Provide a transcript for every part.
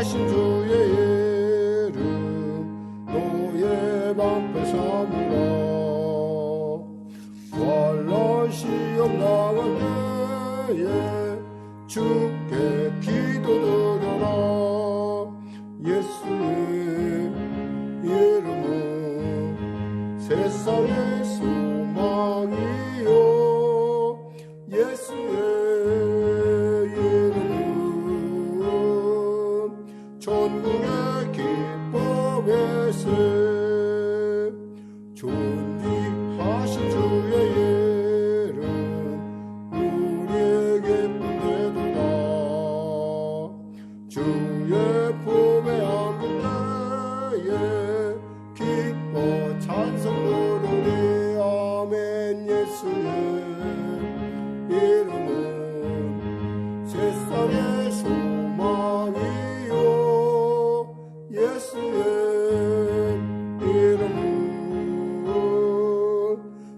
거룩하신 주의 이름 너의 방패 삼으라. 환난 시험 당할 때에 주께 기도드려라. 예수의 이름은 세상의 소망이요. 예수의 이름은 천국의 기쁨의 새. 존귀하신 주의 이름 우리에게 뿐되도다. 주의 품에 안길 때에 기뻐 찬송 부르리. 아멘. 예수의 이름은 세상의 소망이요. 예수의 이름은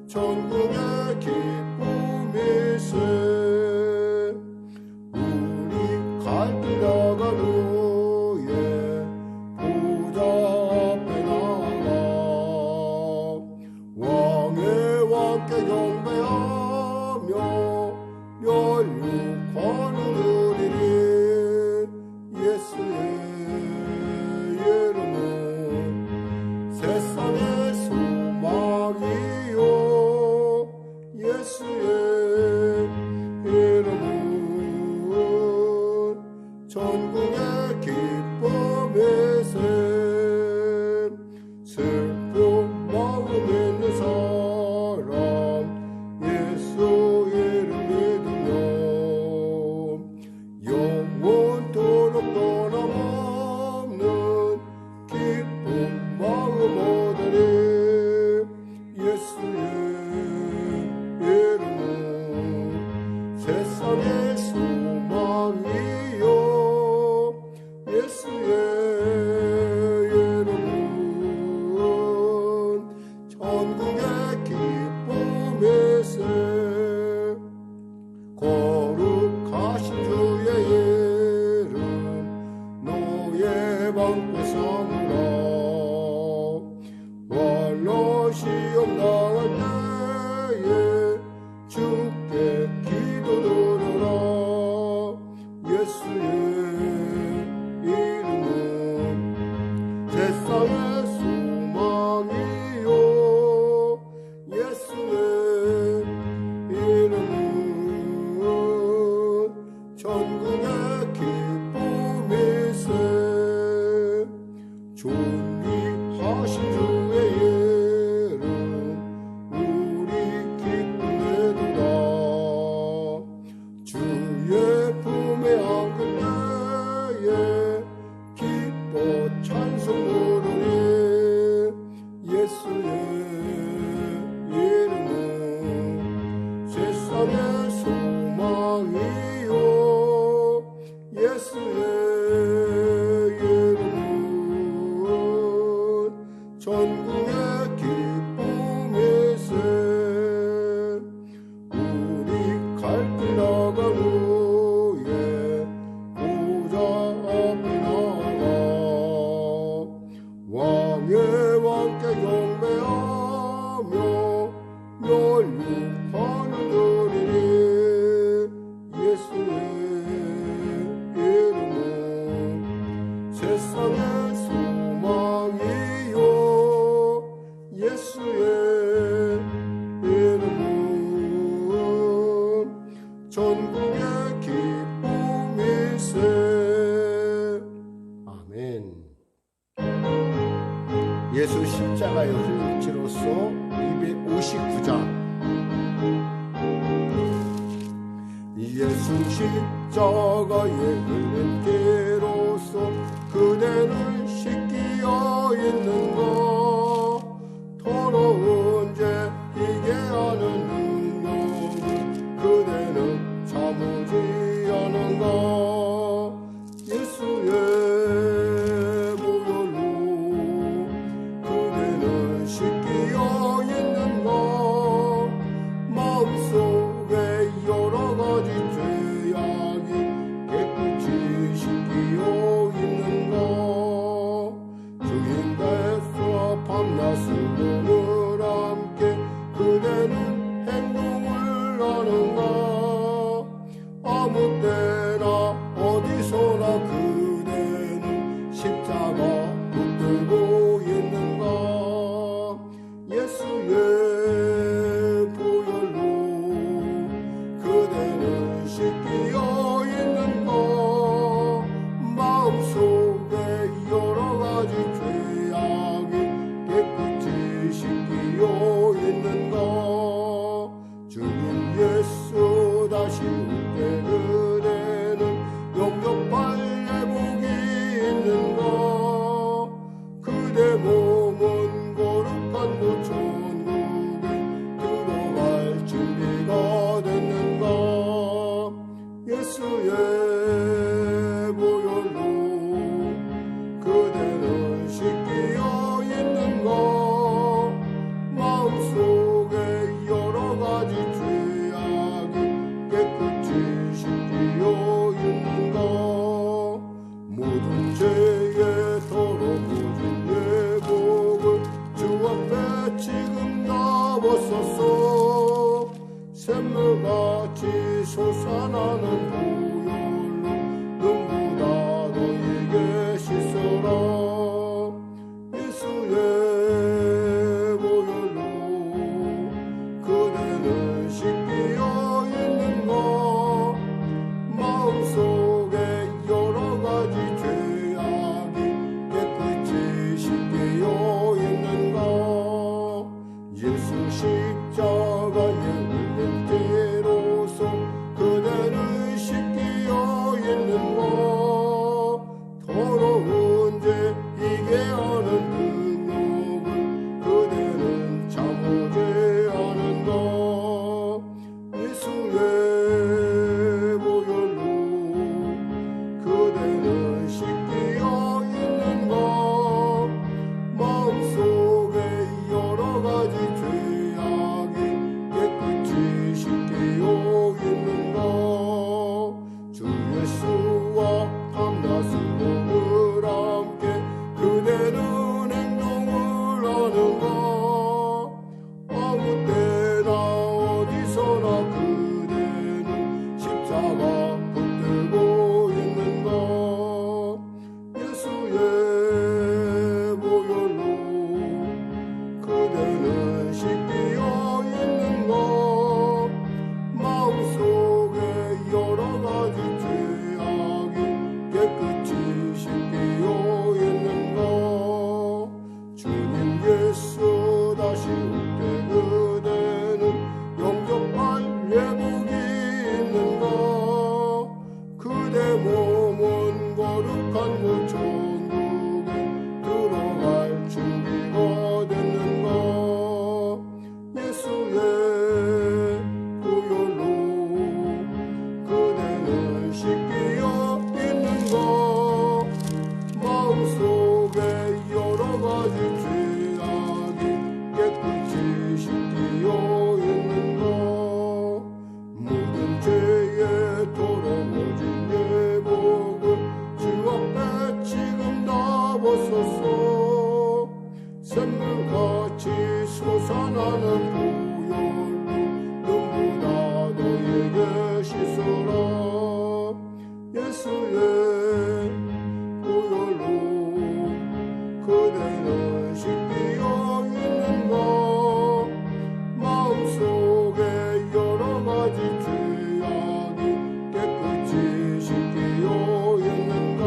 천국의 기쁨일세. 우리 갈 길 나가는 후에 보좌 앞에 나가 왕의 왕께 경배하며 멸육관을 누리리. 예수의 이름은 세상의 소망이요. 예수의 이름은 천국의 기쁨일세. 슬픈 마음 있는 사람 예수 이름 믿으며 영원토록 변함없는 기쁜 마음 얻으리. 예수의 이름은 세상의 소망이요. 예수의 이름은 천국의 기쁨일세. 거룩하신 주의 이름 너의 방패 삼으라. 환난 시험 당할 때에 주께 기도드려라. 예수의 이름은 세상의 소망이요. 예수의 이름은 천국의 기쁨일세. 존귀하신 주의 이름 우리 기쁨되도다. 주의 품에 안길 때에 기뻐 찬송 부르리. 예수의 이름은 세상의 소망이요. 예수의 이름은 천국의 기쁨일세. 우리 갈 길 나간 후에 보좌 앞에 나가 왕의 왕께 경배하며 멸육관을 누리리. 예수의 이름은 세상의 소망이요. 예수의 이름은 천국의 기쁨일세. 아멘. 예수 십자가의 흘린 피로써 259장. 예수 십자가의 흘린 피로써 그대를 씻기어 있는가. 더러운 죄 이게 하는 능력을 그대는 참으지 않은가. 예수의 보혈로 그대는 씻기어 있는가. 마음속에 여러 가지 죄악이 깨끗이 씻기어 있는가. 때나 어디서나 그대는 십자가 붙들고 있는가. 예수의 보혈로 그대는 씻기어 있는가. 마음속에 여러가지 죄악이 깨끗이 씻기어 있는가. 주님 예수 다시 올 때 그대는 영접할 예복이 있는가. 그대 몸은 거룩한 그 천국에 들어갈 준비가 됐는가. 예수의 보혈로 그대는 씻기어 있는가. 마음속에 여러가지 죄악이 깨끗이 씻기어 있는가. 모든 죄에 더러워진 예복을 주 앞에 지금 다 벗었어. 샘물같이 솟아나는 보혈로 눈보다 너에게 씻어라. 예수의 보혈로 그대는 씻기어 있는가. 마음속에 여러가지 죄악이 깨끗이 씻기어 있는가. 예수 십자가의 은혜로서 그대는 씻기어 있는가. 더러운 죄 이게 하는 능력을 그대는 참으지 않은가. 예수의 보혈로 그대는 씻기어 있는가. 마음속에 여러가지 죄악이 깨끗이 씻기어 있는가. 주 예수와 밤낮으로 함께 그대는 행동을 하는가. 아무 때나 어디서나 그대는 십자가 붙들고 있는가. 예수의 보혈로 그대는 씻기어 있는가. 마음속에 여러가지 죄악이 깨끗이 씻기어 있는가. 주님 예수 다시 올 때 그대는 영접할 예복이 있는가. 그대 몸은 거룩한 그 천국에 들어갈 준비가 됐는가. 예수의 보혈로 그대는 씻기어 있는가. 마음속에 여러가지 죄악이 깨끗이 씻기어 있는가. 모든 죄에 더러워진 예복을 주 앞에 지금 다 벗었어. 샘물같이 솟아나는 보혈로 눈보다 너에게 씻어라. 예수의 보혈로 그대는 씻기어 있는가. 마음속에 여러가지 죄악이 깨끗이 씻기어 있는가.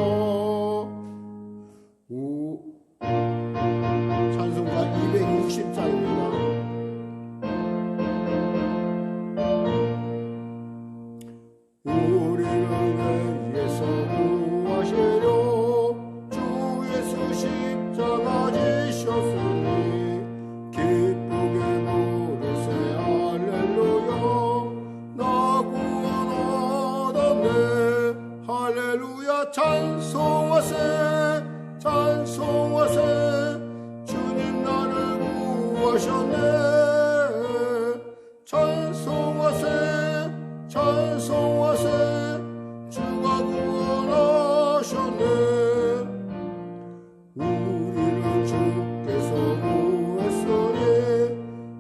찬송가 260장입니다. 우리를 위해서 구하시려 주 예수 십자가 지셨으니 기쁘게 부르세 할렐루야. 나 구원 얻었네 할렐루야. 찬송하세 찬송하세. 주님 나를 구하셨네. 찬송하세 찬송하세. 주가 구원하셨네. 우리를 주께서 구했으니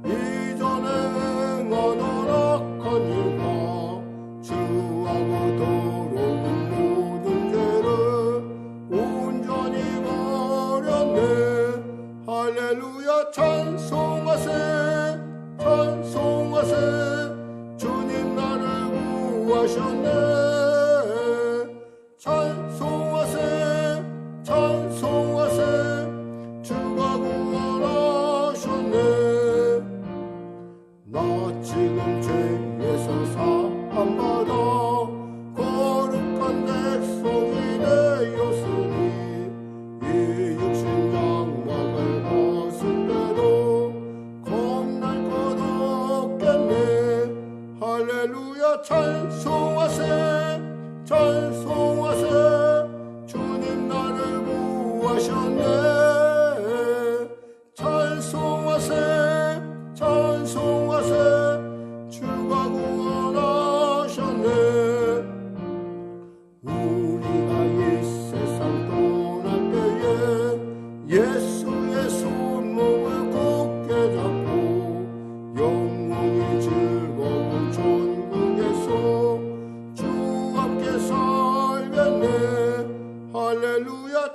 이전에 행하던 악한 일과 주하고 더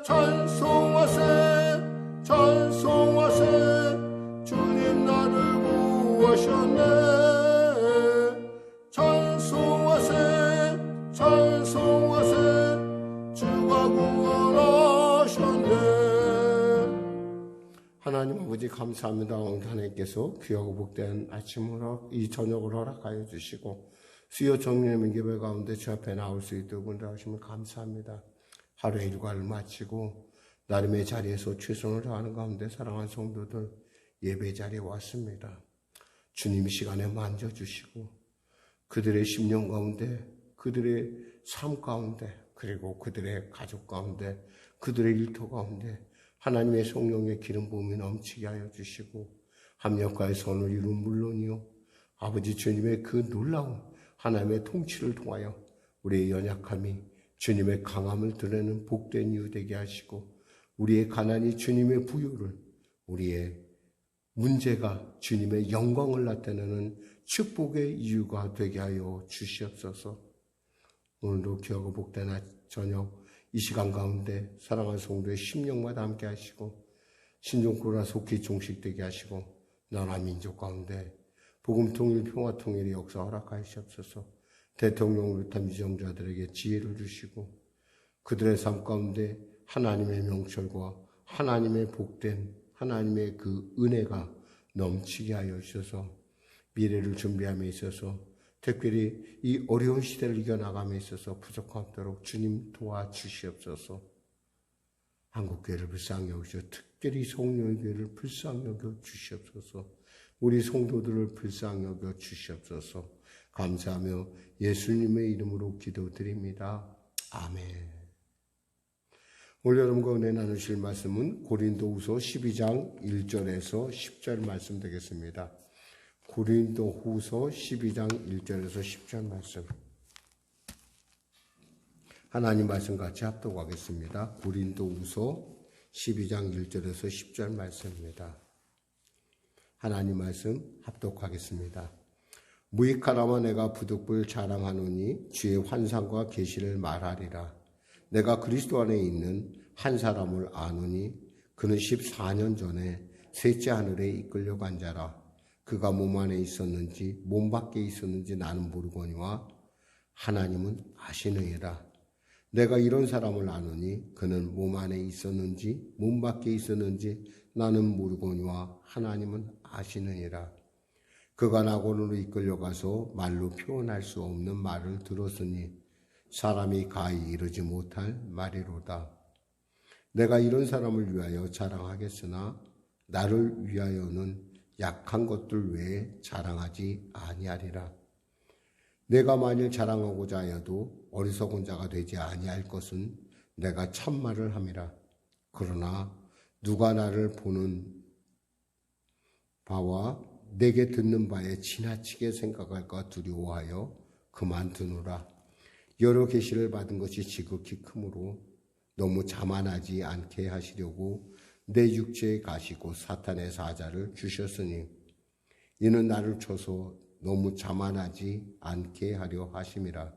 찬송하세 찬송하세 주님 나를 구하셨네 찬송하세 찬송하세 주가 구원하셨네. 하나님 아버지 감사합니다. 오늘 하나님께서 귀하고 복된 아침을 이 저녁을 허락하여 주시고 수요 정리의 민교회 가운데 주 앞에 나올 수 있도록 은혜하심을 감사합니다. 하루의 일과를 마치고 나름의 자리에서 최선을 다하는 가운데 사랑하는 성도들 예배 자리에 왔습니다. 주님 시간에 만져주시고 그들의 심령 가운데 그들의 삶 가운데 그리고 그들의 가족 가운데 그들의 일터 가운데 하나님의 성령의 기름 부음이 넘치게 하여 주시고 합력과의 선을 이룬 물론이요 아버지 주님의 그 놀라운 하나님의 통치를 통하여 우리의 연약함이 주님의 강함을 드러내는 복된 이유 되게 하시고 우리의 가난이 주님의 부요를 우리의 문제가 주님의 영광을 나타내는 축복의 이유가 되게 하여 주시옵소서. 오늘도 귀하고 복된 저녁 이 시간 가운데 사랑하는 성도의 심령마다 함께 하시고 신종구라 속히 종식되게 하시고 나라 민족 가운데 복음 통일 평화 통일의 역사 허락하시옵소서. 대통령을 비롯한 위정자들에게 지혜를 주시고 그들의 삶 가운데 하나님의 명철과 하나님의 복된 하나님의 그 은혜가 넘치게 하여 주셔서 미래를 준비함에 있어서 특별히 이 어려운 시대를 이겨나감에 있어서 부족함 없도록 주님 도와주시옵소서. 한국교회를 불쌍히 여기셔 특별히 성령의 교회를 불쌍히 여겨 주시옵소서. 우리 성도들을 불쌍히 여겨 주시옵소서. 감사하며 예수님의 이름으로 기도드립니다. 아멘. 오늘 여러분과 은혜 나누실 말씀은 고린도후서 12장 1절에서 10절 말씀 되겠습니다. 고린도후서 12장 1절에서 10절 말씀. 하나님 말씀 같이 합독하겠습니다. 고린도후서 12장 1절에서 10절 말씀입니다. 하나님 말씀 합독하겠습니다. 무익하나마 내가 부득불 자랑하노니 주의 환상과 계시를 말하리라. 내가 그리스도 안에 있는 한 사람을 아노니 그는 14년 전에 셋째 하늘에 이끌려간 자라. 그가 몸 안에 있었는지 몸 밖에 있었는지 나는 모르거니와 하나님은 아시느니라. 내가 이런 사람을 아노니 그는 몸 안에 있었는지 몸 밖에 있었는지 나는 모르거니와 하나님은 아시느니라. 그가 낙원으로 이끌려가서 말로 표현할 수 없는 말을 들었으니 사람이 가히 이르지 못할 말이로다. 내가 이런 사람을 위하여 자랑하겠으나 나를 위하여는 약한 것들 외에 자랑하지 아니하리라. 내가 만일 자랑하고자 하여도 어리석은 자가 되지 아니할 것은 내가 참말을 함이라. 그러나 누가 나를 보는 바와 내게 듣는 바에 지나치게 생각할까 두려워하여 그만두노라. 여러 계시를 받은 것이 지극히 크므로 너무 자만하지 않게 하시려고 내 육체에 가시고 사탄의 사자를 주셨으니 이는 나를 쳐서 너무 자만하지 않게 하려 하심이라.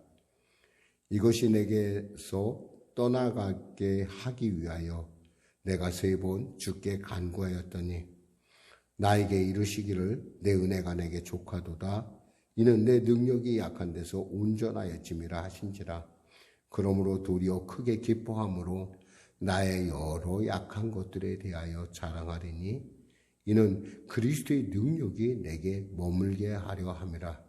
이것이 내게서 떠나가게 하기 위하여 내가 3번 주께 간구하였더니 나에게 이르시기를 내 은혜가 내게 족하도다. 이는 내 능력이 약한 데서 온전하였음이라 하신지라. 그러므로 도리어 크게 기뻐함으로 나의 여러 약한 것들에 대하여 자랑하리니 이는 그리스도의 능력이 내게 머물게 하려 함이라.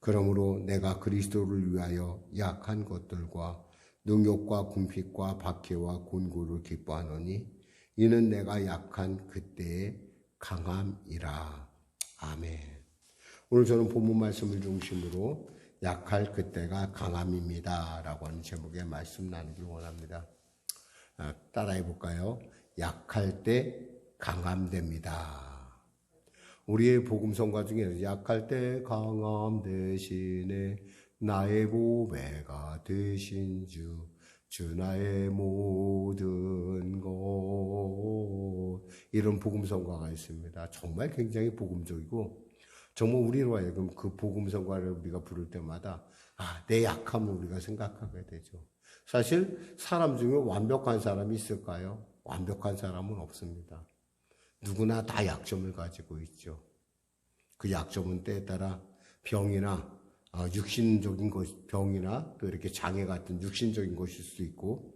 그러므로 내가 그리스도를 위하여 약한 것들과 능욕과 궁핍과 박해와 곤고를 기뻐하노니 이는 내가 약한 그때의 강함이라. 아멘. 오늘 저는 본문 말씀을 중심으로 약할 그때가 강함입니다 라고 하는 제목의 말씀 나누길 원합니다. 따라해 볼까요? 약할 때 강함됩니다. 우리의 복음성가 중에 약할 때 강함 대신에 나의 보배가 되신 주 나의 모든 것, 이런 복음성가가 있습니다. 정말 굉장히 복음적이고 정말 우리로 하여금 그 복음성가를 우리가 부를 때마다 내 약함을 우리가 생각하게 되죠. 사실 사람 중에 완벽한 사람이 있을까요? 완벽한 사람은 없습니다. 누구나 다 약점을 가지고 있죠. 그 약점은 때에 따라 병이나 육신적인 것, 병이나 또 이렇게 장애 같은 육신적인 것일 수도 있고,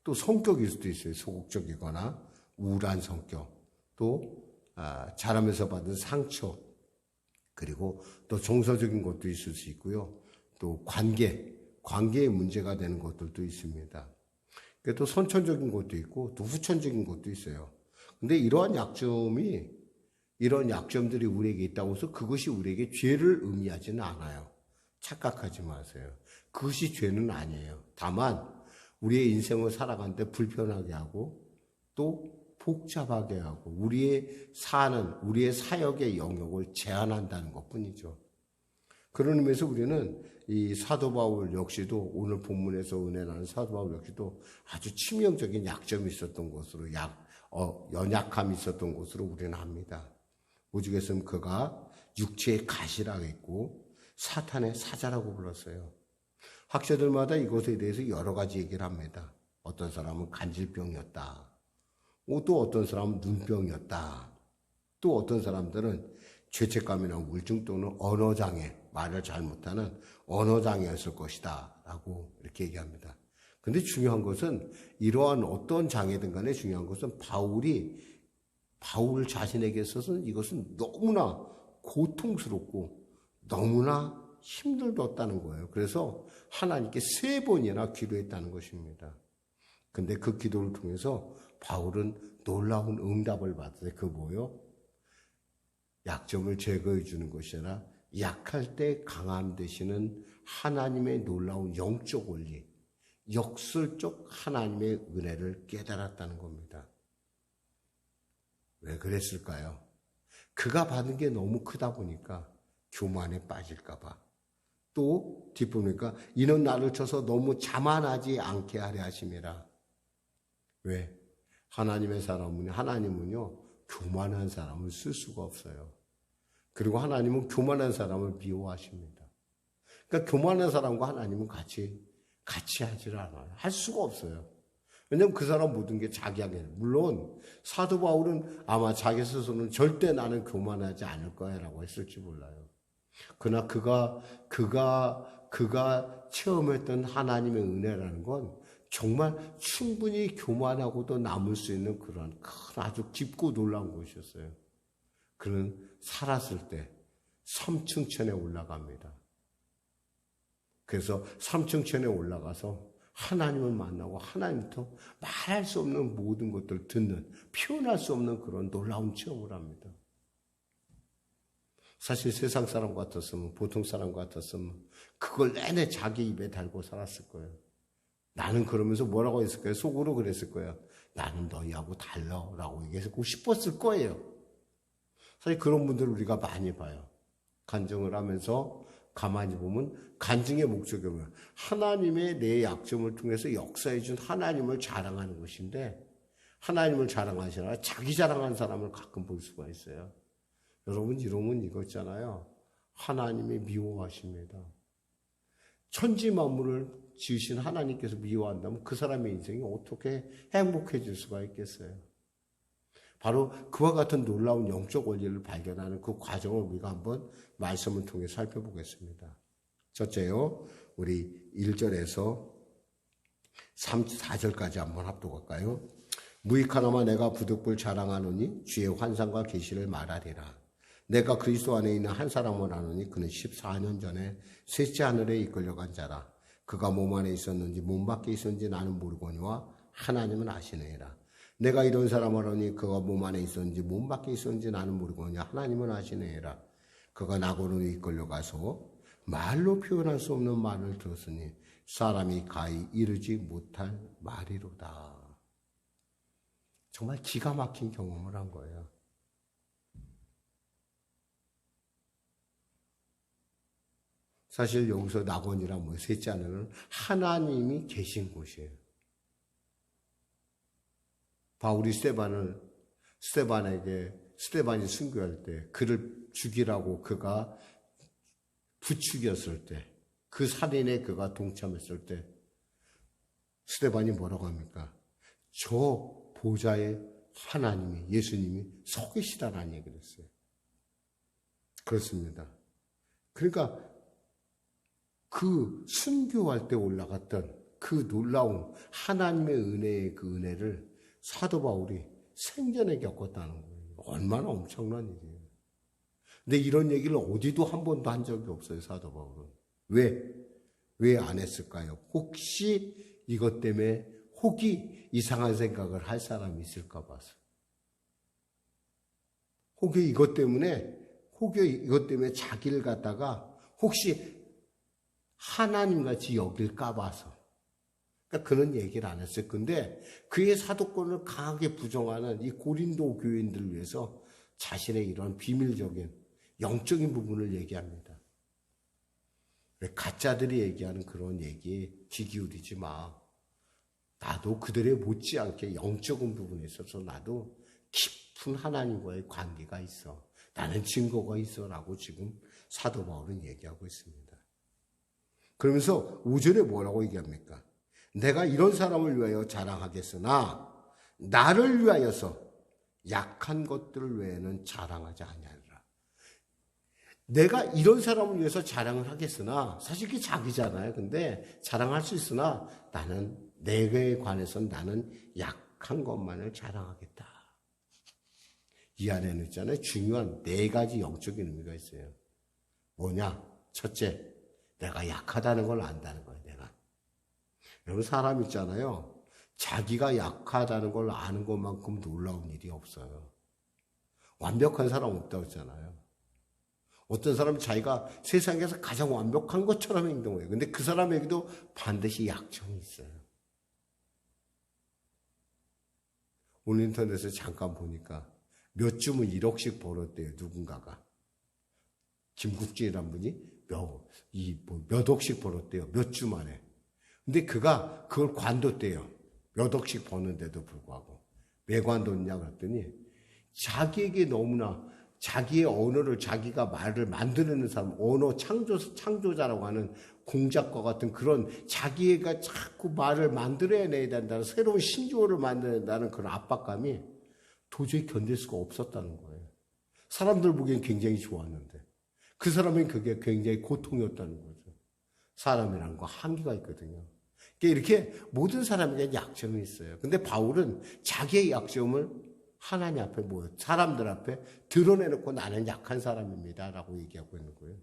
또 성격일 수도 있어요. 소극적이거나 우울한 성격, 또 자라면서 받은 상처, 그리고 또 정서적인 것도 있을 수 있고요. 또 관계의 문제가 되는 것들도 있습니다. 또 선천적인 것도 있고 또 후천적인 것도 있어요. 근데 이런 약점들이 우리에게 있다고 해서 그것이 우리에게 죄를 의미하지는 않아요. 착각하지 마세요. 그것이 죄는 아니에요. 다만 우리의 인생을 살아가는데 불편하게 하고 또 복잡하게 하고 우리의 사역의 영역을 제한한다는 것뿐이죠. 그런 의미에서 우리는 이 사도 바울 역시도 오늘 본문에서 은혜 나는 사도 바울 역시도 아주 치명적인 약점이 있었던 것으로 연약함이 있었던 것으로 우리는 합니다. 오죽했으면 그가 육체의 가시라고 했고 사탄의 사자라고 불렀어요. 학자들마다 이것에 대해서 여러 가지 얘기를 합니다. 어떤 사람은 간질병이었다. 또 어떤 사람은 눈병이었다. 또 어떤 사람들은 죄책감이나 우울증 또는 언어장애, 말을 잘 못하는 언어장애였을 것이다 라고 이렇게 얘기합니다. 근데 중요한 것은 이러한 어떤 장애든 간에 중요한 것은 바울 자신에게 있어서는 이것은 너무나 고통스럽고 너무나 힘들었다는 거예요. 그래서 하나님께 3번이나 기도했다는 것입니다. 근데 그 기도를 통해서 바울은 놀라운 응답을 받았어요. 그 뭐요? 약점을 제거해 주는 것이 아니라 약할 때 강함 되시는 하나님의 놀라운 영적 원리, 역설적 하나님의 은혜를 깨달았다는 겁니다. 왜 그랬을까요? 그가 받은 게 너무 크다 보니까 교만에 빠질까 봐. 또 뒷부분이니까 이는 나를 쳐서 너무 자만하지 않게 하려 하심이라. 왜? 하나님은요 교만한 사람을 쓸 수가 없어요. 그리고 하나님은 교만한 사람을 미워하십니다. 그러니까 교만한 사람과 하나님은 같이 하질 않아요. 할 수가 없어요. 왜냐하면 그 사람 모든 게 자기에게. 물론 사도 바울은 아마 자기 스스로는 절대 나는 교만하지 않을 거야라고 했을지 몰라요. 그러나 그가 체험했던 하나님의 은혜라는 건 정말 충분히 교만하고도 남을 수 있는 그런 큰 아주 깊고 놀라운 것이었어요. 그는 살았을 때 3층천에 올라갑니다. 그래서 3층천에 올라가서 하나님을 만나고 하나님부터 말할 수 없는 모든 것들을 듣는, 표현할 수 없는 그런 놀라운 체험을 합니다. 사실 세상 사람 같았으면, 보통 사람 같았으면 그걸 내내 자기 입에 달고 살았을 거예요. 나는 그러면서 뭐라고 했을 거예요? 속으로 그랬을 거예요. 나는 너희하고 달라라고 얘기하고 싶었을 거예요. 사실 그런 분들을 우리가 많이 봐요. 간증을 하면서 가만히 보면 간증의 목적이 뭐예요? 하나님의 내 약점을 통해서 역사해 준 하나님을 자랑하는 것인데, 하나님을 자랑하시나 자기 자랑하는 사람을 가끔 볼 수가 있어요. 여러분 이러면 이거 있잖아요. 하나님이 미워하십니다. 천지 만물을 지으신 하나님께서 미워한다면 그 사람의 인생이 어떻게 행복해질 수가 있겠어요? 바로 그와 같은 놀라운 영적 원리를 발견하는 그 과정을 우리가 한번 말씀을 통해 살펴보겠습니다. 첫째요, 우리 1절에서 4절까지 한번 합독할까요? 무익하나마 내가 부득불 자랑하노니 주의 환상과 계시를 말하리라. 내가 그리스도 안에 있는 한 사람을 아노니 그는 14년 전에 셋째 하늘에 이끌려간 자라. 그가 몸 안에 있었는지 몸 밖에 있었는지 나는 모르거니와 하나님은 아시느니라. 내가 이런 사람을 하니 그가 몸 안에 있었는지 몸 밖에 있었는지 나는 모르거니와 하나님은 아시느니라. 그가 낙원으로 이끌려가서 말로 표현할 수 없는 말을 들었으니 사람이 가히 이르지 못할 말이로다. 정말 기가 막힌 경험을 한 거예요. 사실 여기서 낙원이란 뭐예요? 셋째 하늘은 하나님이 계신 곳이에요. 바울이 스데반이 순교할 때 그를 죽이라고 그가 부추겼을 때, 그 살인에 그가 동참했을 때 스데반이 뭐라고 합니까? 저 보좌에 하나님이, 예수님이 서 계시다라는 얘기를 했어요. 그렇습니다. 그러니까 그 순교할 때 올라갔던 그 놀라운 하나님의 은혜의 그 은혜를 사도 바울이 생전에 겪었다는 거예요. 얼마나 엄청난 일이에요. 근데 이런 얘기를 어디도 한 번도 한 적이 없어요, 사도 바울은. 왜 안 했을까요? 혹시 이것 때문에 혹이 이상한 생각을 할 사람이 있을까 봐서. 혹이 이것 때문에 자기를 갖다가 혹시 하나님같이 여길까 봐서. 그러니까 그런 얘기를 안 했어요. 근데 그의 사도권을 강하게 부정하는 이 고린도 교인들을 위해서 자신의 이런 비밀적인 영적인 부분을 얘기합니다. 가짜들이 얘기하는 그런 얘기에 귀 기울이지 마. 나도 그들의 못지않게 영적인 부분에 있어서 나도 깊은 하나님과의 관계가 있어. 나는 증거가 있어 라고 지금 사도 바울은 얘기하고 있습니다. 그러면서 5절에 뭐라고 얘기합니까? 내가 이런 사람을 위하여 자랑하겠으나 나를 위하여서 약한 것들 외에는 자랑하지 아니하리라. 내가 이런 사람을 위해서 자랑을 하겠으나 사실 그게 자기잖아요. 근데 자랑할 수 있으나 나는 내게 관해서는 나는 약한 것만을 자랑하겠다. 이 안에는 있잖아요. 중요한 4가지 영적인 의미가 있어요. 뭐냐? 첫째, 내가 약하다는 걸 안다는 거예요. 내가. 여러분 사람 있잖아요. 자기가 약하다는 걸 아는 것만큼 놀라운 일이 없어요. 완벽한 사람 없다고 했잖아요. 어떤 사람은 자기가 세상에서 가장 완벽한 것처럼 행동해요. 근데 그 사람에게도 반드시 약점이 있어요. 오늘 인터넷에 잠깐 보니까 몇 주면 1억씩 벌었대요. 누군가가. 김국진이란 분이 몇 억씩 벌었대요. 몇 주 만에. 근데 그가 그걸 관뒀대요. 몇 억씩 버는데도 불구하고. 왜 관뒀냐 그랬더니 자기에게 너무나 자기의 언어를 자기가 말을 만들어내는 사람, 언어 창조자라고 하는 공작과 같은 그런 자기가 자꾸 말을 만들어내야 된다는 새로운 신조어를 만들어낸다는 그런 압박감이 도저히 견딜 수가 없었다는 거예요. 사람들 보기엔 굉장히 좋았는데 그 사람은 그게 굉장히 고통이었다는 거죠. 사람이라는 거 한계가 있거든요. 이렇게 모든 사람에게 약점이 있어요. 근데 바울은 자기의 약점을 하나님 앞에 사람들 앞에 드러내놓고 나는 약한 사람입니다 라고 얘기하고 있는 거예요.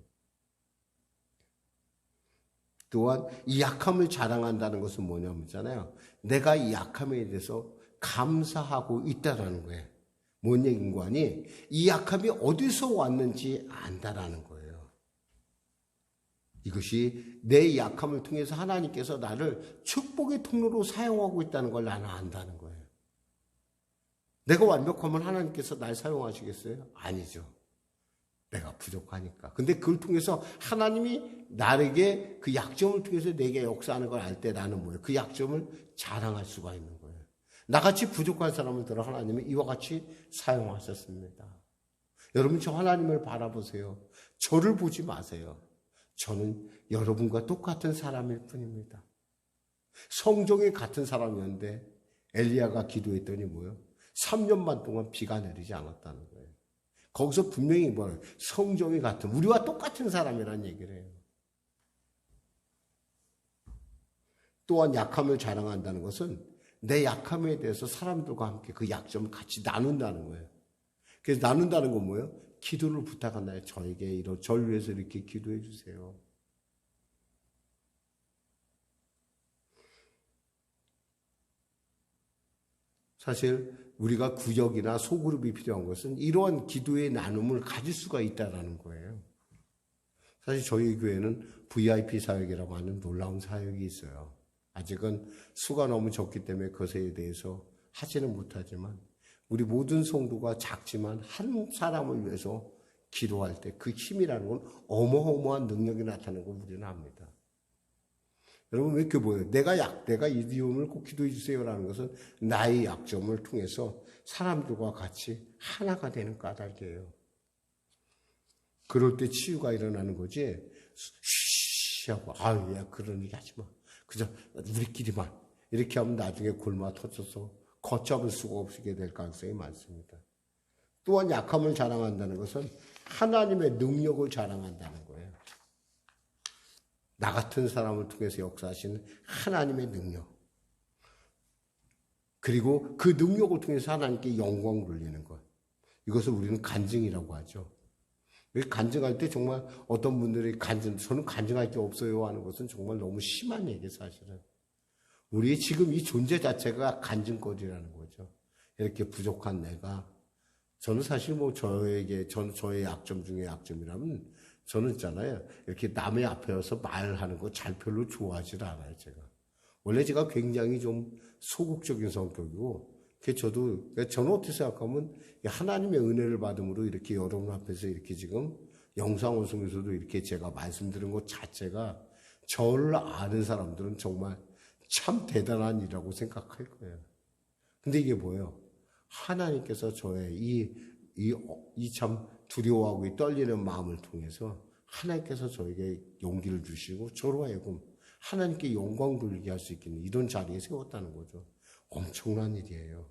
또한 이 약함을 자랑한다는 것은 뭐냐면 있잖아요. 내가 이 약함에 대해서 감사하고 있다라는 거예요. 뭔 얘기인가 하니 이 약함이 어디서 왔는지 안다라는 거예요. 이것이 내 약함을 통해서 하나님께서 나를 축복의 통로로 사용하고 있다는 걸 나는 안다는 거예요. 내가 완벽하면 하나님께서 날 사용하시겠어요? 아니죠. 내가 부족하니까. 근데 그걸 통해서 하나님이 나에게 그 약점을 통해서 내게 역사하는 걸 알 때 나는 뭐예요? 그 약점을 자랑할 수가 있는 거예요. 나같이 부족한 사람을 들어 하나님은 이와 같이 사용하셨습니다. 여러분 저 하나님을 바라보세요. 저를 보지 마세요. 저는 여러분과 똑같은 사람일 뿐입니다. 성종이 같은 사람이었는데 엘리야가 기도했더니 뭐예요? 3년 반 동안 비가 내리지 않았다는 거예요. 거기서 분명히 뭐예요? 성종이 같은 우리와 똑같은 사람이라는 얘기를 해요. 또한 약함을 자랑한다는 것은 내 약함에 대해서 사람들과 함께 그 약점을 같이 나눈다는 거예요. 그래서 나눈다는 건 뭐예요? 기도를 부탁한다요. 저에게 저를 위해서 이렇게 기도해 주세요. 사실 우리가 구역이나 소그룹이 필요한 것은 이러한 기도의 나눔을 가질 수가 있다는 거예요. 사실 저희 교회는 VIP 사역이라고 하는 놀라운 사역이 있어요. 아직은 수가 너무 적기 때문에 그것에 대해서 하지는 못하지만 우리 모든 성도가 작지만 한 사람을 위해서 기도할 때 그 힘이라는 건 어마어마한 능력이 나타나는 걸 우리는 압니다. 여러분 왜 이렇게 보여요? 내가 이 비움을 꼭 기도해 주세요라는 것은 나의 약점을 통해서 사람들과 같이 하나가 되는 까닭이에요. 그럴 때 치유가 일어나는 거지. 쉬 하고 야 그런 얘기 하지 마. 그저 우리끼리만 이렇게 하면 나중에 굶어 터져서 걷잡을 수가 없게 될 가능성이 많습니다. 또한 약함을 자랑한다는 것은 하나님의 능력을 자랑한다는 거예요. 나 같은 사람을 통해서 역사하시는 하나님의 능력. 그리고 그 능력을 통해서 하나님께 영광 돌리는 것. 이것을 우리는 간증이라고 하죠. 간증할 때 정말 어떤 분들이 저는 간증할 게 없어요 하는 것은 정말 너무 심한 얘기예요, 사실은. 우리 지금 이 존재 자체가 간증거리라는 거죠. 이렇게 부족한 내가. 저는 사실 저의 약점 중에 약점이라면 저는 있잖아요. 이렇게 남의 앞에 와서 말하는 거 잘 별로 좋아하지 않아요, 제가. 원래 제가 굉장히 좀 소극적인 성격이고, 저는 어떻게 생각하면 하나님의 은혜를 받음으로 이렇게 여러분 앞에서 이렇게 지금 영상방송에서도 이렇게 제가 말씀드린 것 자체가 저를 아는 사람들은 정말 참 대단한 일이라고 생각할 거예요. 근데 이게 뭐예요? 하나님께서 저의 이 참 두려워하고 떨리는 마음을 통해서 하나님께서 저에게 용기를 주시고 저로 하여금 하나님께 영광 돌리게 할 수 있는 이런 자리에 세웠다는 거죠. 엄청난 일이에요.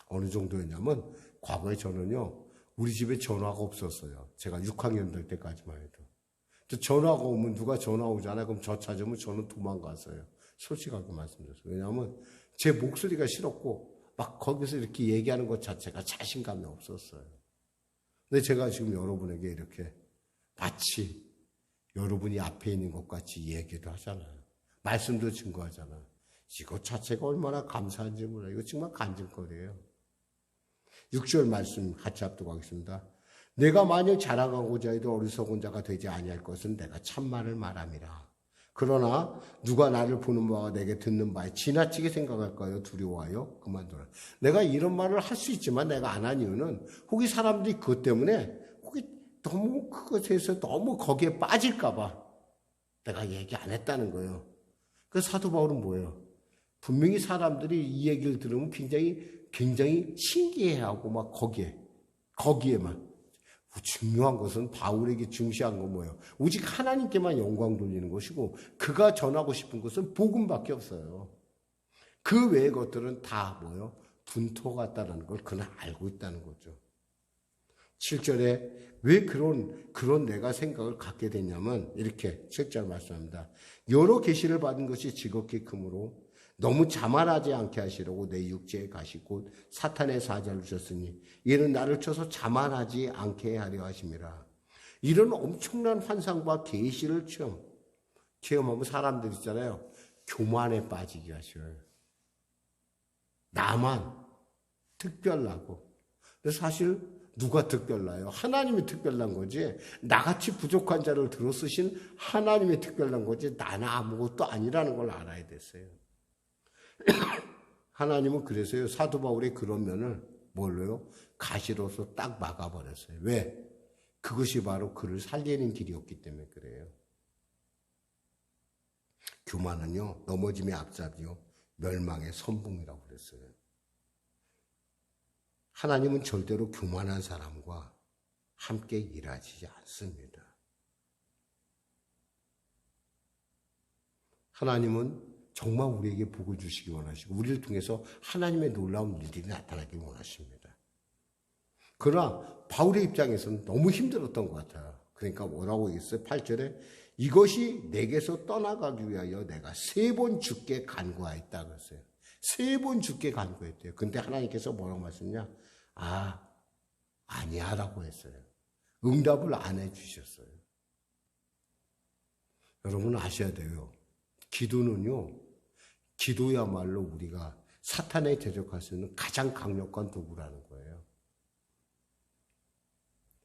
어느 정도였냐면 과거에 저는요. 우리 집에 전화가 없었어요. 제가 6학년 될 때까지만 해도. 전화가 오면 누가 전화 오잖아요. 그럼 저 찾으면 저는 도망갔어요. 솔직하게 말씀드렸어요. 왜냐하면 제 목소리가 싫었고 막 거기서 이렇게 얘기하는 것 자체가 자신감이 없었어요. 근데 제가 지금 여러분에게 이렇게 마치 여러분이 앞에 있는 것 같이 얘기도 하잖아요. 말씀도 증거하잖아요. 이것 자체가 얼마나 감사한지 몰라요. 이거 정말 간증거리예요. 6절 말씀 같이 합독 하겠습니다. 내가 만일 자랑하고자 해도 어리석은 자가 되지 아니할 것은 내가 참말을 말함이라. 그러나 누가 나를 보는 바와 내게 듣는 바에 지나치게 생각할까요? 두려워하여 그만둬라. 내가 이런 말을 할 수 있지만 내가 안 한 이유는 혹시 사람들이 그것 때문에 혹시 너무 그것에서 너무 거기에 빠질까 봐 내가 얘기 안 했다는 거예요. 그래서 사도 바울은 뭐예요? 분명히 사람들이 이 얘기를 들으면 굉장히 신기해하고 막 거기에만. 중요한 것은 바울에게 중시한 건 뭐예요? 오직 하나님께만 영광 돌리는 것이고 그가 전하고 싶은 것은 복음밖에 없어요. 그 외의 것들은 다 뭐예요? 분토 같다는 걸 그는 알고 있다는 거죠. 7절에 왜 그런 내가 생각을 갖게 됐냐면 이렇게 7절 말씀합니다. 여러 계시를 받은 것이 지극히 크므로 너무 자만하지 않게 하시려고 내 육체에 가시 곧 사탄의 사자를 주셨으니 이는 나를 쳐서 자만하지 않게 하려 하심이라. 이런 엄청난 환상과 계시를 체험하면 사람들 있잖아요. 교만에 빠지게 하셔요. 나만 특별하고. 근데 사실 누가 특별나요? 하나님이 특별한 거지. 나같이 부족한 자를 들어 쓰신 하나님이 특별한 거지. 나는 아무것도 아니라는 걸 알아야 됐어요. 하나님은 그래서요. 사도 바울의 그런 면을 뭘로요? 가시로서 딱 막아버렸어요. 왜? 그것이 바로 그를 살리는 길이었기 때문에 그래요. 교만은요. 넘어짐의 앞잡이요. 멸망의 선봉이라고 그랬어요. 하나님은 절대로 교만한 사람과 함께 일하지 않습니다. 하나님은 정말 우리에게 복을 주시기 원하시고 우리를 통해서 하나님의 놀라운 일들이 나타나기 원하십니다. 그러나 바울의 입장에서는 너무 힘들었던 것 같아요. 그러니까 뭐라고 했어요? 8절에 이것이 내게서 떠나가기 위하여 내가 3번 주께 간구하였다 그랬어요. 3번 주께 간구했대요. 근데 하나님께서 뭐라고 말씀했냐? 아니야 라고 했어요. 응답을 안 해주셨어요. 여러분 아셔야 돼요. 기도야말로 우리가 사탄에 대적할 수 있는 가장 강력한 도구라는 거예요.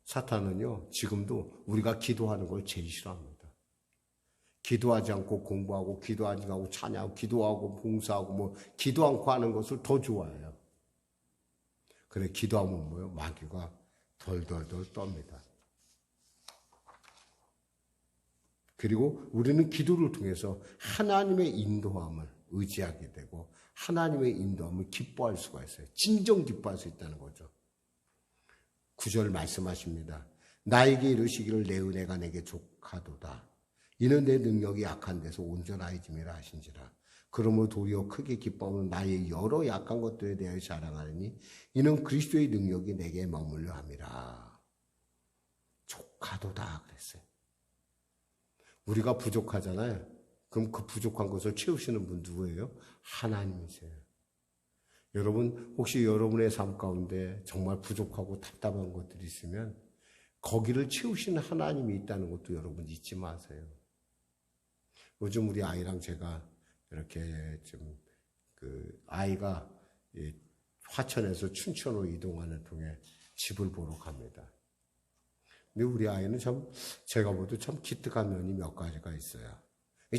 사탄은요, 지금도 우리가 기도하는 걸 제일 싫어합니다. 기도하지 않고 공부하고, 기도하지 않고 찬양하고, 기도하고 봉사하고, 기도 않고 하는 것을 더 좋아해요. 그래, 기도하면 뭐예요? 마귀가 덜덜덜 떱니다. 그리고 우리는 기도를 통해서 하나님의 인도함을 의지하게 되고 하나님의 인도함을 기뻐할 수가 있어요. 진정 기뻐할 수 있다는 거죠. 9절 말씀하십니다. 나에게 이르시기를 내 은혜가 내게 족하도다. 이는 내 능력이 약한 데서 온전하여짐이라 하신지라. 그러므로 도리어 크게 기뻐하는 나의 여러 약한 것들에 대하여 자랑하느니 이는 그리스도의 능력이 내게 머물러 함이라. 조카도다 그랬어요. 우리가 부족하잖아요. 그럼 그 부족한 것을 채우시는 분 누구예요? 하나님이세요. 여러분 혹시 여러분의 삶 가운데 정말 부족하고 답답한 것들이 있으면 거기를 채우시는 하나님이 있다는 것도 여러분 잊지 마세요. 요즘 우리 아이랑 제가 이렇게 아이가 화천에서 춘천으로 이동하는 통에 집을 보러 갑니다. 근데 우리 아이는 참 제가 봐도 참 기특한 면이 몇 가지가 있어요.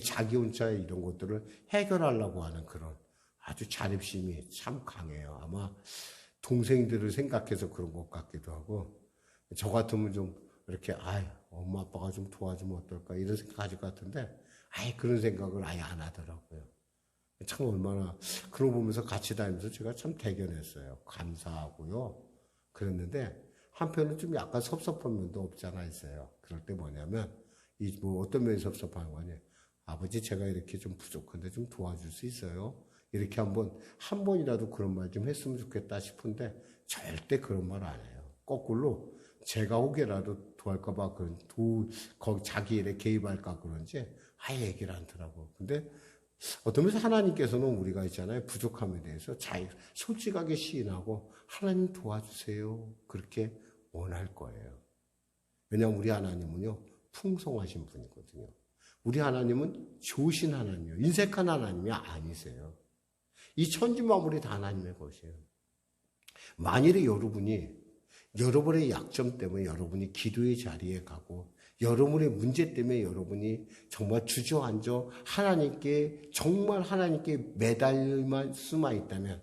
자기 혼자 이런 것들을 해결하려고 하는 그런 아주 자립심이 참 강해요. 아마 동생들을 생각해서 그런 것 같기도 하고, 저 같으면 좀 이렇게 엄마 아빠가 좀 도와주면 어떨까 이런 생각하실 것 같은데 그런 생각을 아예 안 하더라고요. 참 얼마나 그런 거 보면서 같이 다니면서 제가 참 대견했어요. 감사하고요. 그랬는데 한편은 좀 약간 섭섭한 면도 없지 않아 있어요. 그럴 때 뭐냐면 어떤 면이 섭섭한 거냐, 아버지 제가 이렇게 좀 부족한데 좀 도와줄 수 있어요? 이렇게 한 번이라도 그런 말 좀 했으면 좋겠다 싶은데 절대 그런 말 안 해요. 거꾸로 제가 혹여라도 도와할까봐 거기 자기 일에 개입할까 그런지 아예 얘기를 안 하더라고. 근데 어떤 면에서 하나님께서는 우리가 있잖아요. 부족함에 대해서 솔직하게 시인하고 하나님 도와주세요. 그렇게 원할 거예요. 왜냐하면 우리 하나님은요, 풍성하신 분이거든요. 우리 하나님은 좋으신 하나님이에요. 인색한 하나님이 아니세요. 이 천지만물이 다 하나님의 것이에요. 만일에 여러분의 약점 때문에 여러분이 기도의 자리에 가고 여러분의 문제 때문에 여러분이 정말 주저앉아 정말 하나님께 매달릴 수만 있다면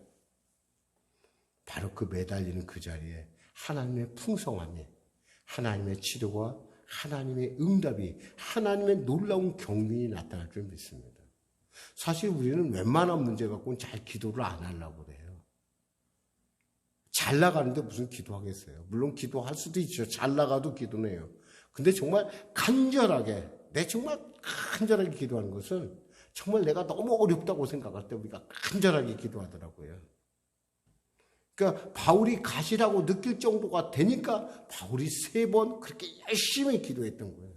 바로 그 매달리는 그 자리에 하나님의 풍성함이, 하나님의 치료와 하나님의 응답이, 하나님의 놀라운 경륜이 나타날 줄 믿습니다. 사실 우리는 웬만한 문제 갖고는 잘 기도를 안 하려고 그래요. 잘 나가는데 무슨 기도하겠어요? 물론 기도할 수도 있죠. 잘 나가도 기도는 해요. 근데 정말 정말 간절하게 기도하는 것은 정말 내가 너무 어렵다고 생각할 때 우리가 간절하게 기도하더라고요. 그러니까 바울이 가시라고 느낄 정도가 되니까 바울이 3번 그렇게 열심히 기도했던 거예요.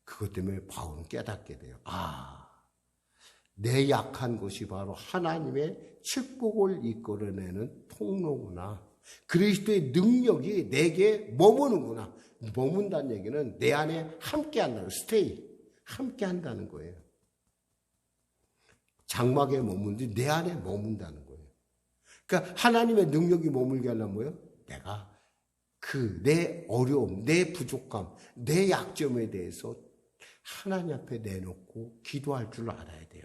그것 때문에 바울은 깨닫게 돼요. 내 약한 것이 바로 하나님의 축복을 이끌어내는 통로구나. 그리스도의 능력이 내게 머무는구나. 머문다는 얘기는 내 안에 함께 한다는, 함께 한다는 거예요. 장막에 머문지 내 안에 머문다는 거예요. 그러니까 하나님의 능력이 머물게 하려면 뭐예요? 내가 내 어려움, 내 부족함, 내 약점에 대해서 하나님 앞에 내놓고 기도할 줄 알아야 돼요.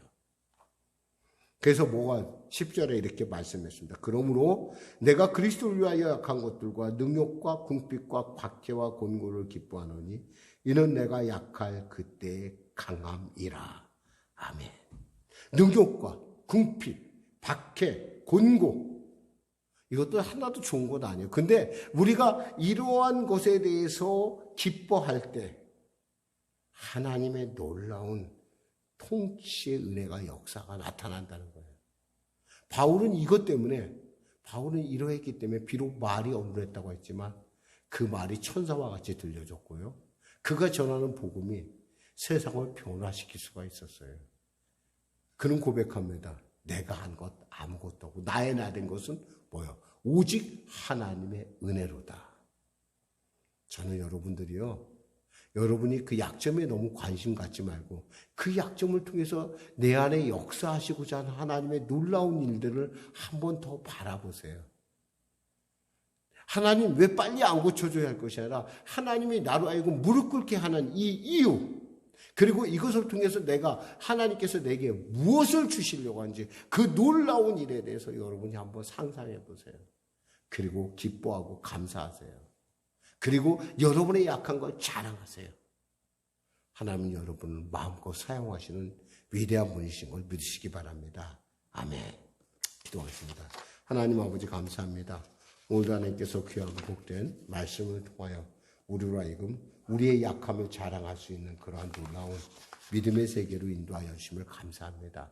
그래서 10절에 이렇게 말씀했습니다. 그러므로 내가 그리스도를 위하여 약한 것들과 능력과 궁핍과 박해와 곤고를 기뻐하노니 이는 내가 약할 그때의 강함이라. 아멘. 능력과 궁핍, 박해, 곤고, 이것도 하나도 좋은 것 아니에요. 근데 우리가 이러한 것에 대해서 기뻐할 때 하나님의 놀라운 통치의 은혜가 역사가 나타난다는 거예요. 바울은 이러했기 때문에 비록 말이 억울했다고 했지만 그 말이 천사와 같이 들려졌고요. 그가 전하는 복음이 세상을 변화시킬 수가 있었어요. 그는 고백합니다. 내가 한 것 아무것도 없고 나의 나 된 것은 뭐요? 오직 하나님의 은혜로다. 저는 여러분이 그 약점에 너무 관심 갖지 말고 그 약점을 통해서 내 안에 역사하시고자 하는 하나님의 놀라운 일들을 한번 더 바라보세요. 하나님 왜 빨리 안 고쳐줘야 할 것이 아니라 하나님이 나로 하여금 무릎 꿇게 하는 이 이유, 그리고 이것을 통해서 하나님께서 내게 무엇을 주시려고 하는지 그 놀라운 일에 대해서 여러분이 한번 상상해 보세요. 그리고 기뻐하고 감사하세요. 그리고 여러분의 약한 걸 자랑하세요. 하나님은 여러분을 마음껏 사용하시는 위대한 분이신 걸 믿으시기 바랍니다. 아멘. 기도하겠습니다. 하나님 아버지 감사합니다. 오늘도 하나님께서 귀하고 복된 말씀을 통하여 우리로 하여금 우리의 약함을 자랑할 수 있는 그러한 놀라운 믿음의 세계로 인도하여 주심을 감사합니다.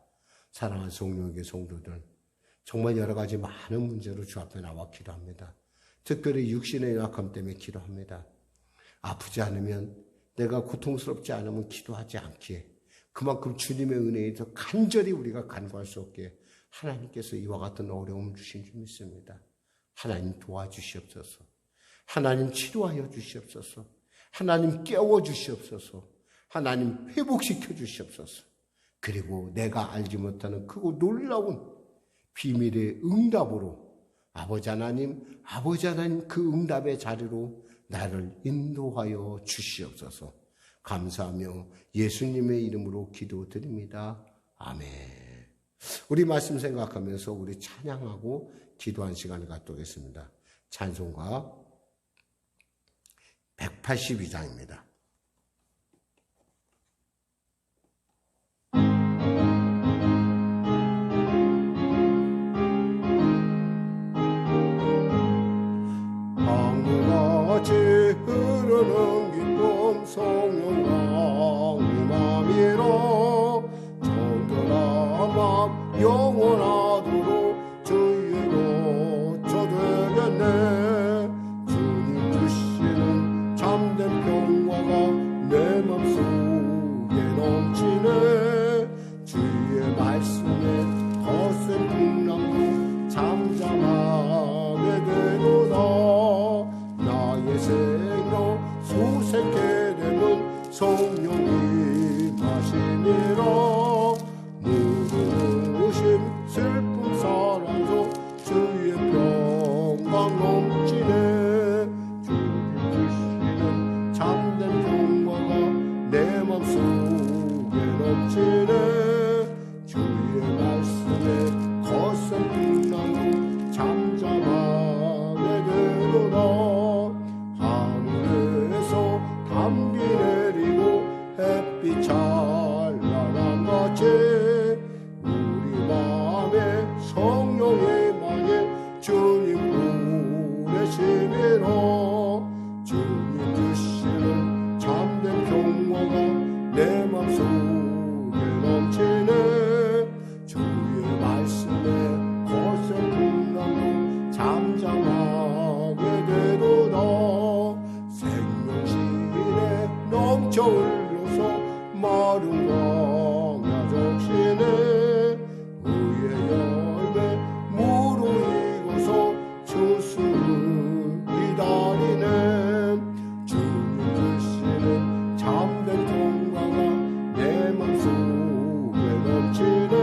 사랑하는 성령의 성도들, 정말 여러 가지 많은 문제로 주 앞에 나와 기도합니다. 특별히 육신의 약함 때문에 기도합니다. 아프지 않으면, 내가 고통스럽지 않으면 기도하지 않기에, 그만큼 주님의 은혜에 더 간절히 우리가 간구할 수 없게 하나님께서 이와 같은 어려움을 주신 줄 믿습니다. 하나님 도와주시옵소서. 하나님 치료하여 주시옵소서. 하나님 깨워주시옵소서. 하나님 회복시켜 주시옵소서. 그리고 내가 알지 못하는 크고 놀라운 비밀의 응답으로 아버지 하나님 그 응답의 자리로 나를 인도하여 주시옵소서. 감사하며 예수님의 이름으로 기도드립니다. 아멘. 우리 말씀 생각하면서 우리 찬양하고 기도한 시간을 갖도록겠습니다. 찬송가 182장입니다. 강물같이 흐르는 기쁨 성령강 이 맘이로 정결한 맘 영원하도록 주의 거처 되겠네. 주님 주시는 참된 평화가 내 맘속에 넘치네. 주의 말씀에 거센 풍랑도 잠잠하게 되도다. 나의 생명 소생케 되는 성령이 마시니라. 무르심 슬픔 사랑도 주의 평강 넘치네. 주님 주시는 참된 평화가 내 맘속에 넘치네. 주의 말씀에 거센 풍랑도 잠잠하게 되도다. 하늘에서 담비 내리고 햇빛 찬란한 같이 우리 맘에 성령의 만에 주님 보내심이라. 주님 주시는 참된 평화가 내 맘속에 넘치네. 주의 말씀에 거센 풍랑도 잠잠하게 되도다. 생명신에 넘쳐 흘러서 마른 광야 적시네. 의의 열매 무르익어서 주수를 기다리네. 주님 주시는 참된 평화가 내 맘속에 넘치네.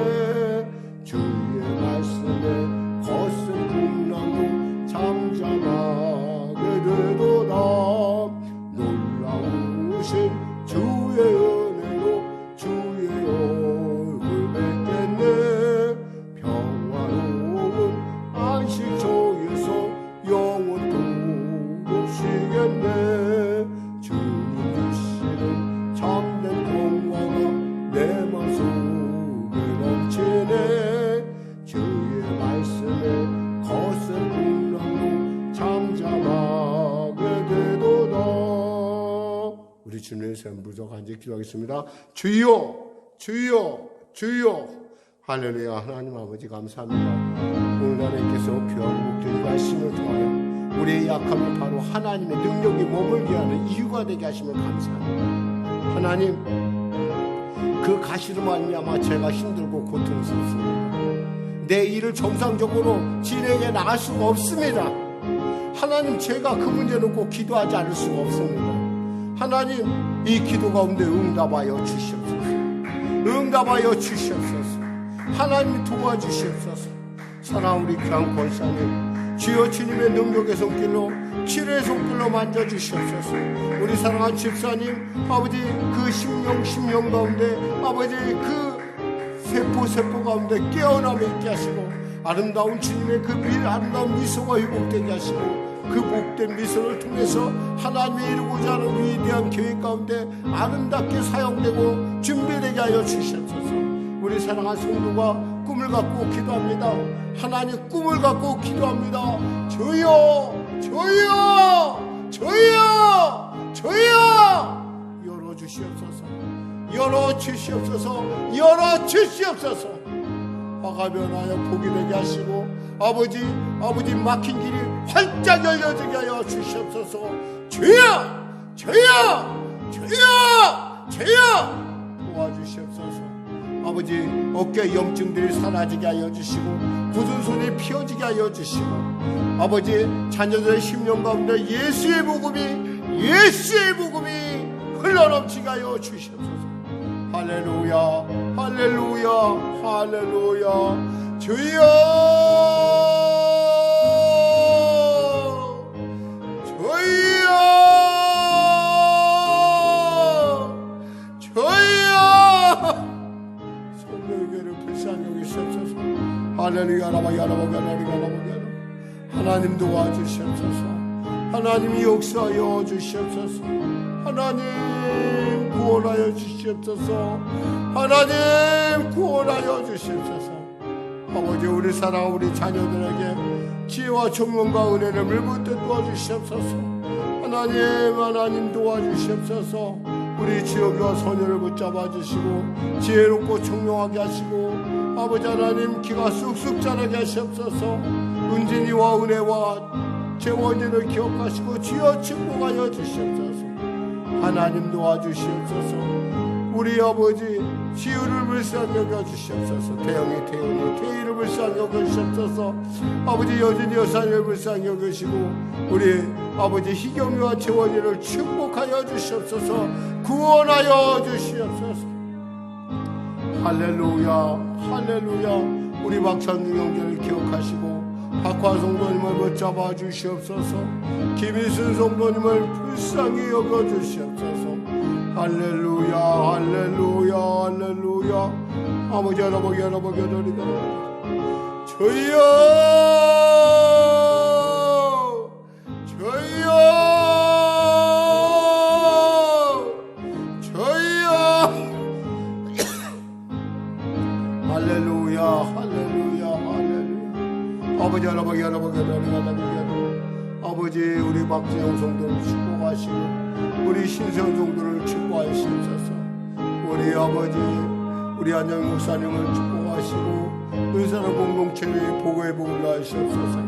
주의 말씀에 거센 풍랑도 잠잠하게 되도다. 놀라우신 주의 은혜로 주의 얼굴 뵙겠네. 평화로운 안식처에서 영원토록 쉬겠네. 주님 주시는 참된 평화가 내 맘속에 넘치네. 주의 말씀에 거센 풍랑도 잠잠하게 되도다. 우리 주님의 샘부적 간절히 기도하겠습니다. 주여 주여 주여. 할렐루야. 하나님 아버지 감사합니다. 오늘 하나님께서 귀하고 복된 말씀을 통하여 우리의 약함이 바로 하나님의 능력이 머물게 하는 이유가 되게 하시면 감사합니다. 하나님, 그 가시로 말미암아 제가 힘들고 고통스럽습니다. 내 일을 정상적으로 진행해 나갈 수가 없습니다. 하나님, 제가 그 문제는 꼭 기도하지 않을 수가 없습니다. 하나님, 이 기도 가운데 응답하여 주시옵소서. 응답하여 주시옵소서. 하나님 도와주시옵소서. 사랑하는 우리 귀한 권사님, 주여 주님의 능력의 손길로 치료의 손길로 만져주시옵소서. 우리 사랑하는 집사님, 아버지 그 심령 가운데 아버지 그 세포 가운데 깨어남이 있게 하시고 아름다운 주님의 그 아름다운 미소가 회복되게 하시고 그 복된 미소를 통해서 하나님이 이루고자 하는 위대한 계획 가운데 아름답게 사용되고 준비되게 하여 주시옵소서. 우리 사랑하는 성도가 꿈을 갖고 기도합니다. 하나님, 꿈을 갖고 기도합니다. 주여 주여 주여 주여 열어주시옵소서. 열어주시옵소서. 열어주시옵소서. 화가 변하여 복이 되게 하시고 아버지 막힌 길이 활짝 열려지게 하여 주시옵소서. 주여 도와주시옵소서. 아버지 어깨 염증들이 사라지게 하여 주시고 굳은 손이 피어지게 하여 주시고 아버지 자녀들의 심령 가운데 예수의 복음이 흘러넘치게 하여 주시옵소서. 할렐루야 할렐루야 할렐루야. 주여 성령교회를 불쌍히 여기시옵소서. 할렐루야 하나님 도와주시옵소서. 하나님이 역사하여 주시옵소서. 하나님 구원하여 주시옵소서. 하나님 구원하여 주시옵소서. 아버지 우리 사랑 우리 자녀들에게 지혜와 총명과 은혜를 물붓듯 도와주시옵소서. 하나님 도와주시옵소서. 우리 지역과 소녀를 붙잡아 주시고 지혜롭고 총명하게 하시고 아버지 하나님 기가 쑥쑥 자라게 하시옵소서. 은진이와 은혜와 재원이를 기억하시고 주여 축복하여 주시옵소서. 하나님 도와주시옵소서. 우리 아버지 지우를 불쌍히 여겨주시옵소서. 태영이 태희를 불쌍히 여겨주시옵소서. 아버지 여진이 여사님을 불쌍히 여기시고 우리 아버지 희경이와 재원이를 축복하여 주시옵소서. 구원하여 주시옵소서. 할렐루야 우리 박찬중 형제를 기억하시고 박화 성도님을 붙잡아 주시옵소서. 김희순 성도님을 불쌍히 여겨주시옵소서. 할렐루야 아버지 주여 할렐루야 아버지 우리 박진영 성도를 축복하시고 우리 신세원 성도를 축복하시옵소서. 우리 아버지 우리 안녕 목사님을 축복하시고 은사는 공동체의 보고의 복을 하시옵소서.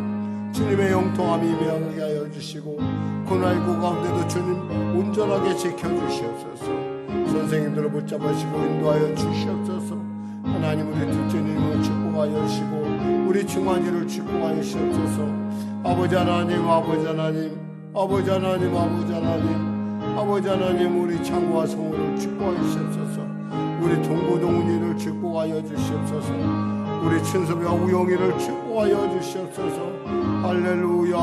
주님의 영통함이 임하게 하여 주시고 코로나19 가운데도 주님 온전하게 지켜주시옵소서. 선생님들을 붙잡으시고 인도하여 주시옵소서. 하나님 우리 둘째님을 축복하여 주시고 우리 중환이를 축복하여 주시옵소서. 아버지 하나님 우리 창구와 성우를 축복하여 주시옵소서. 우리 동구동훈이를 축복하여 주시옵소서. 우리 춘섭이와 우영이를 축복하여 주시옵소서. 할렐루야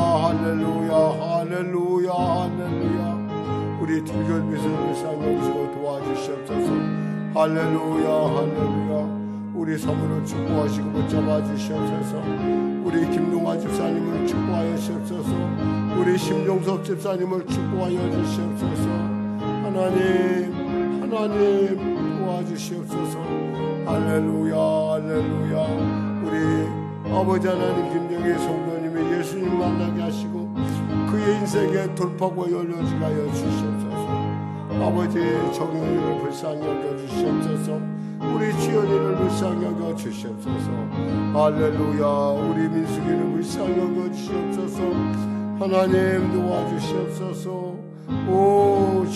우리 들결빛을 불쌍히 여기시고 도와주시옵소서. 할렐루야 우리 사모를 축복하시고 붙잡아 주시옵소서. 우리 김동아 집사님을 축복하여 주시옵소서. 우리 심종섭 집사님을 축복하여 주시옵소서. 하나님 도와주시옵소서. 할렐루야 우리 아버지 하나님 김정희 성도님의 예수님 만나게 하시고 그의 인생에 돌파구가 열려지게 하여 주시옵소서. 아버지 정현이를 불쌍히 여겨주시옵소서. 우리 지연이를 불쌍히 여겨주시옵소서. 할렐루야 우리 민숙이를 불쌍히 여겨주시옵소서. 하나님 도와주시옵소서. 오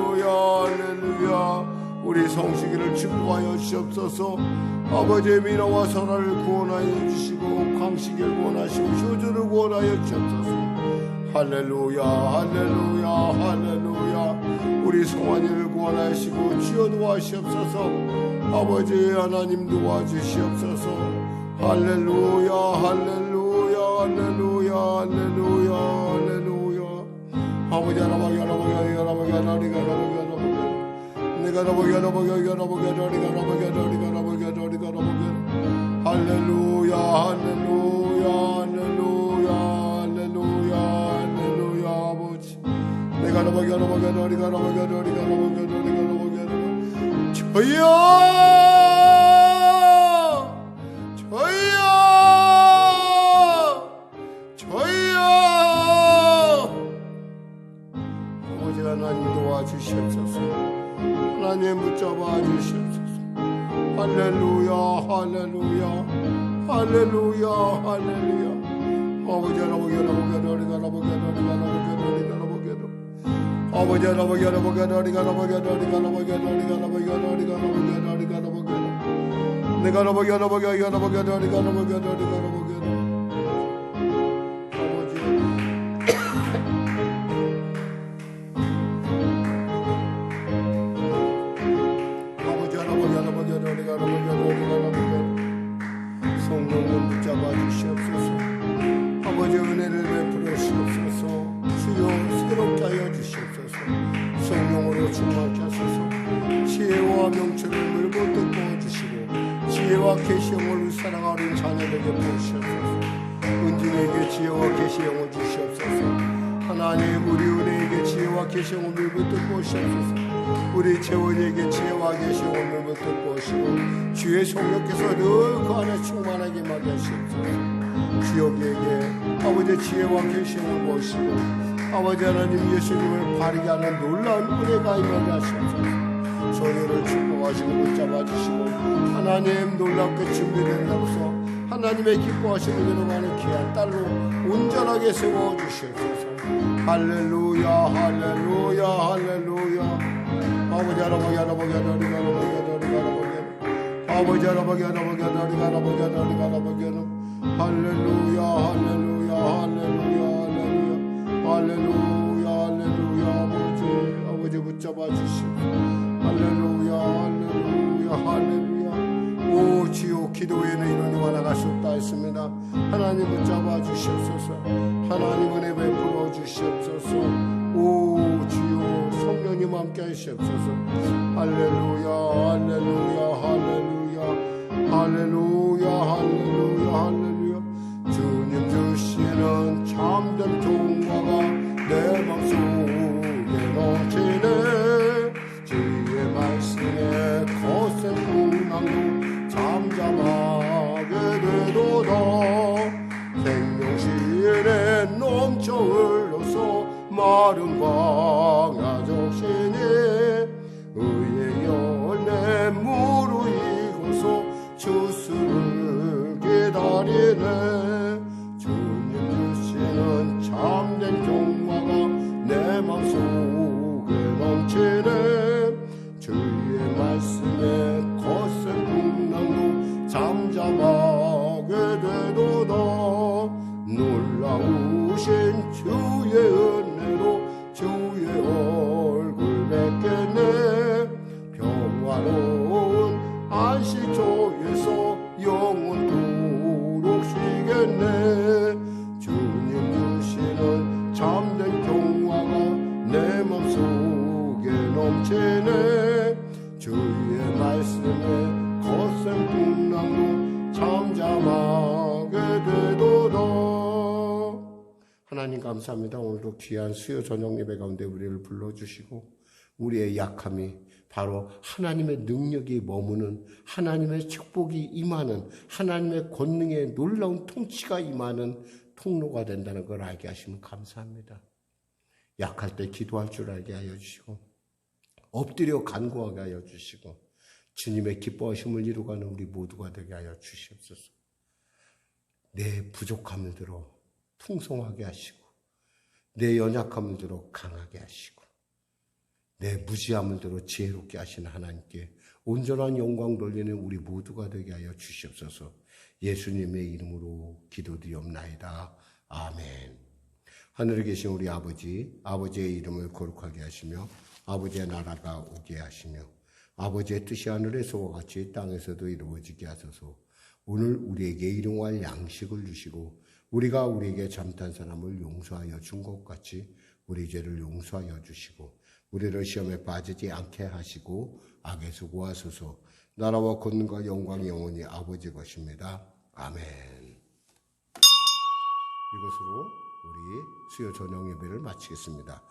할렐루야 우리 성식이를 축복하여 주시옵소서. 아버지의 미나와 설아를 구원하여 주시고 광식이를 구원하시고 효주를 구원하여 주시옵소서. 할렐루야 할렐루야 할렐루야. 우리 성환이를 구원하시고 주여 도와주시옵소서. 아버지 하나님 도와주시옵소서. 할렐루야 할렐루야 할렐루야 할렐루야 할렐루야. 아버지 하나님 하나님 하나님 내가 나보게 할렐루야 할렐루야 할렐루야 할렐루야 할렐루야. 아버지 내가 나보게 저희여 저희여 아버지 하나님 도와주시옵소서. 하나님 붙잡아 주시옵소서. 할렐루야 할렐루야 할렐루야 할렐루야. 아버지 아버지 성령님 붙잡아 주시옵소서. 아버지 은혜를 베풀어 주시옵소서. 주여 새롭게 하여 주시옵소서. 성령으로 충만케 하소서. 지혜와 명철을 물고 뜯어 주시고 지혜와 계시형을 사랑하는 자녀에게 부으시옵소서. 은진에게 지혜와 계시형을 주시옵소서. 하나님 우리 은혜에게 지혜와 계시형을 물고 뜯어 주시옵소서. 우리 재원에게 지혜와 계시형을 물고 뜯어 주시고 주의 성령께서 늘 그 안에 충만하게 하게 하시옵소서. 주여에게 아버지 지혜와 계시형을 보시고 아버지 하나님 예수님을 바르게 하는 놀라운 은혜가 임하게 하시옵소서. 소녀를 축복하시고 붙잡아 주시고 하나님 놀랍게 준비된 날로서 하나님의 기뻐하시는 대로 가는 귀한 딸로 온전하게 세워주시옵소서. 할렐루야 할렐루야 할렐루야. 아버지 할아버지 할아버지 할아버지 할아버지 아버지 할아버지 할아버지 할아버지 할아버지 할렐루야 할렐루야 할렐루야 할렐루야 할렐루야. 아버지 붙잡아 주시고 할렐루야 할렐루야 할렐루야. 오 주여 기도에는 이런 나갈 수 없다 했습니다. 하나님 붙잡아 주시옵소서. 하나님 은혜 베풀어 주시옵소서. 오 주여 성령님 함께 하시옵소서. 할렐루야 할렐루야 할렐루야 할렐루야 할렐루야 할렐루야. 주님 주시는 참된 평화가 내 맘속에 넘치네. 주의 말씀에 거센 풍랑도 잠잠하게 되도다. 생명시에 넘쳐 흘러서 마른 광야 적시니 의의 열매 무르익어서 주스를 기다리네. 주님 주시는 참된 평화가 내 맘속에 넘치네. 주의 말씀에 거센 풍랑도 잠잠하게 되도다. 놀라우신 주의 은혜로 주의 얼굴 뵙겠네. 평화로운 안식처에서 영원토록 쉬겠네. 주님 주시는 참된 평화가 내 맘속에 넘치네. 주의 말씀에 거센 풍랑도 잠잠하게 되도다. 하나님 감사합니다. 오늘도 귀한 수요 저녁 예배 가운데 우리를 불러주시고 우리의 약함이 바로 하나님의 능력이 머무는 하나님의 축복이 임하는 하나님의 권능의 놀라운 통치가 임하는 통로가 된다는 걸 알게 하시면 감사합니다. 약할 때 기도할 줄 알게 하여 주시고 엎드려 간구하게 하여 주시고 주님의 기뻐하심을 이루가는 우리 모두가 되게 하여 주시옵소서. 내 부족함을 들어 풍성하게 하시고 내 연약함을 들어 강하게 하시고 내 무지함을 들어 지혜롭게 하시는 하나님께 온전한 영광 돌리는 우리 모두가 되게 하여 주시옵소서. 예수님의 이름으로 기도드리옵나이다. 아멘. 하늘에 계신 우리 아버지, 아버지의 이름을 거룩하게 하시며 아버지의 나라가 오게 하시며 아버지의 뜻이 하늘에서와 같이 땅에서도 이루어지게 하소서. 오늘 우리에게 일용할 양식을 주시고 우리가 우리에게 잘못한 사람을 용서하여 준 것 같이 우리 죄를 용서하여 주시고 우리를 시험에 빠지지 않게 하시고 악에서 구하소서. 나라와 권능과 영광이 영원히 아버지 것입니다. 아멘. 이것으로 우리 수요 저녁 예배를 마치겠습니다.